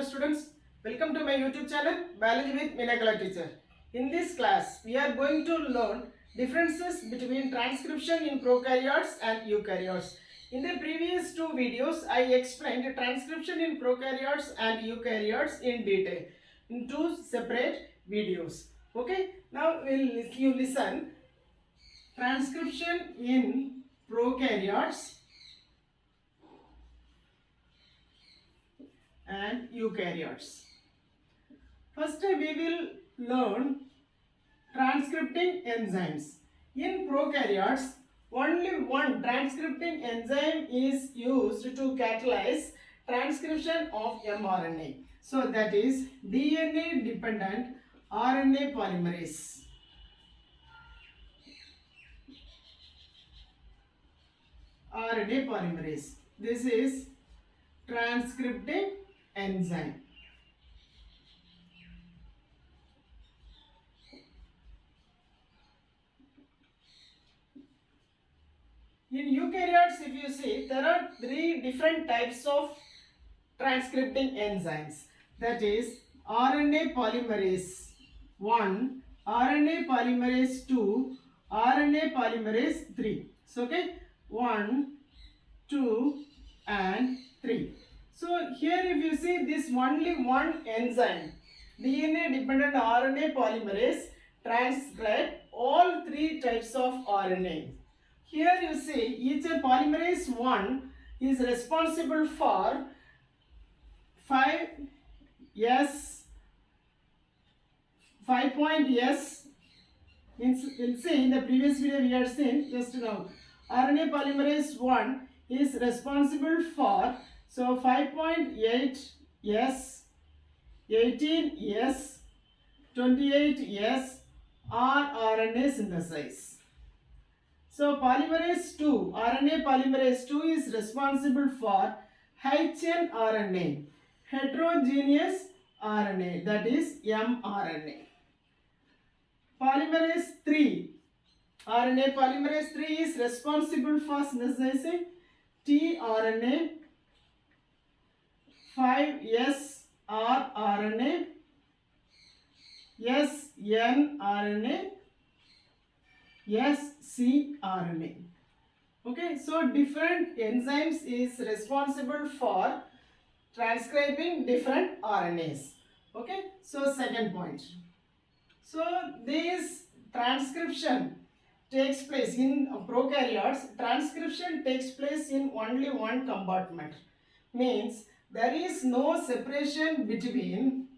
students, welcome to my YouTube channel Biology with Minakala teacher. In this class, we are going to learn differences between transcription in prokaryotes and eukaryotes. In the previous two videos, I explained transcription in prokaryotes and eukaryotes in detail in two separate videos. Okay, now you listen. Transcription in prokaryotes and eukaryotes. First we will learn transcripting enzymes. In prokaryotes, only one transcripting enzyme is used to catalyze transcription of mRNA. So that is DNA dependent RNA polymerase. RNA polymerase. This is transcripting enzyme. In eukaryotes, if you see, there are three different types of transcripting enzymes. That is RNA polymerase 1, RNA polymerase 2, RNA polymerase 3. So, okay, 1, 2 and 3. So, here if you see this only one enzyme, DNA dependent RNA polymerase transcribe all three types of RNA. Here you see each polymerase 1 is responsible for 5S 5.S. We'll see in the previous video we had seen just now. RNA polymerase 1 is responsible for 5.8S, 18S, 28S rRNA synthesis. So polymerase 2, RNA polymerase 2 is responsible for hnRNA, heterogeneous RNA, that is mRNA. Polymerase 3, RNA polymerase 3 is responsible for synthesizing tRNA, 5S rRNA, snRNA, scRNA. Okay, so different enzymes is responsible for transcribing different RNAs. Okay, so second point. So this transcription takes place in prokaryotes. Transcription takes place in only one compartment. Means there is no separation between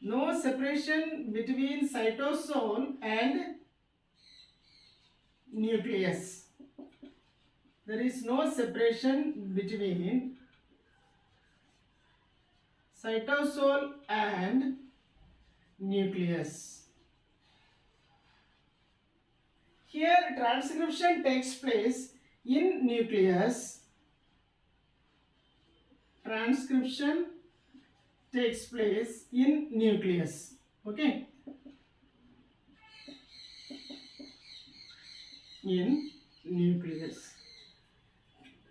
cytosol and nucleus. There is no separation between cytosol and nucleus. Here transcription takes place in nucleus. Transcription takes place in nucleus. Okay. In nucleus.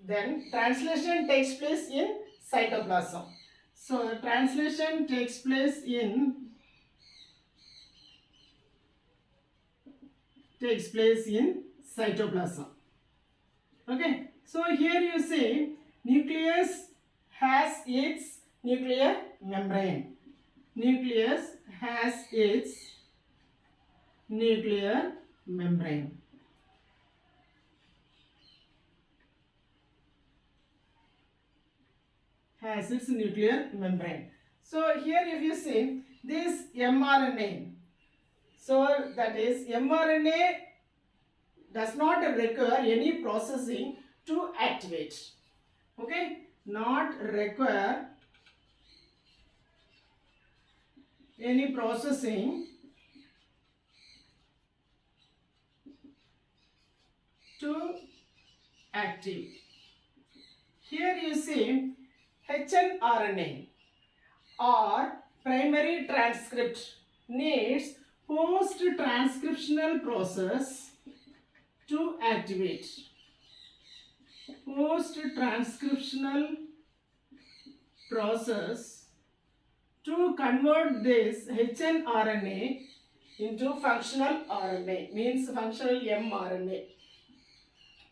Then translation takes place in cytoplasm. So translation takes place in cytoplasm. Okay. So here you see nucleus has its nuclear membrane. Nucleus has its nuclear membrane. Has its nuclear membrane. So here if you see this mRNA, so that is mRNA does not require any processing to activate. Okay, not require any processing to active. Here you see hnRNA or primary transcript needs post-transcriptional process to activate. Post-transcriptional process to convert this hnRNA into functional RNA, means functional mRNA.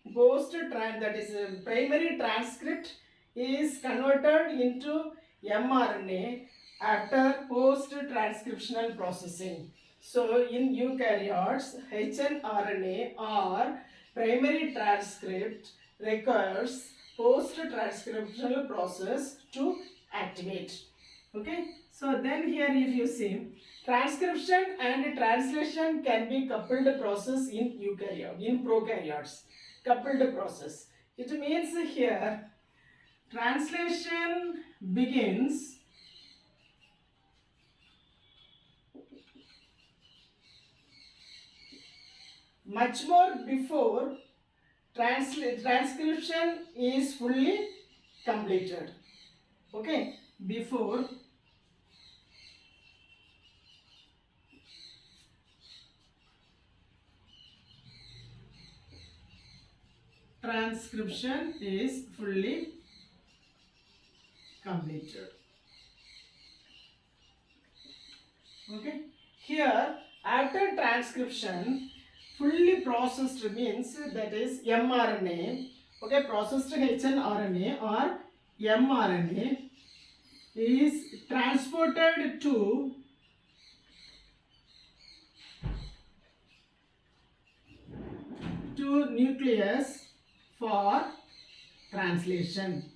That is primary transcript is converted into mRNA after post-transcriptional processing. So in eukaryotes, hnRNA or primary transcript requires post-transcriptional process to activate. Okay, so then here if you see, transcription and translation can be coupled process in prokaryotes. Coupled process. It means here translation begins much more before transcription is fully completed. Okay, before transcription is fully completed. Okay, here after transcription fully processed means that is mRNA. Okay, processed hnRNA or mRNA is transported to nucleus for translation.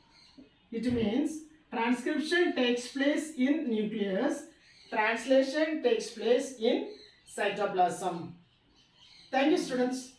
It means transcription takes place in nucleus, translation takes place in cytoplasm. Thank you, students.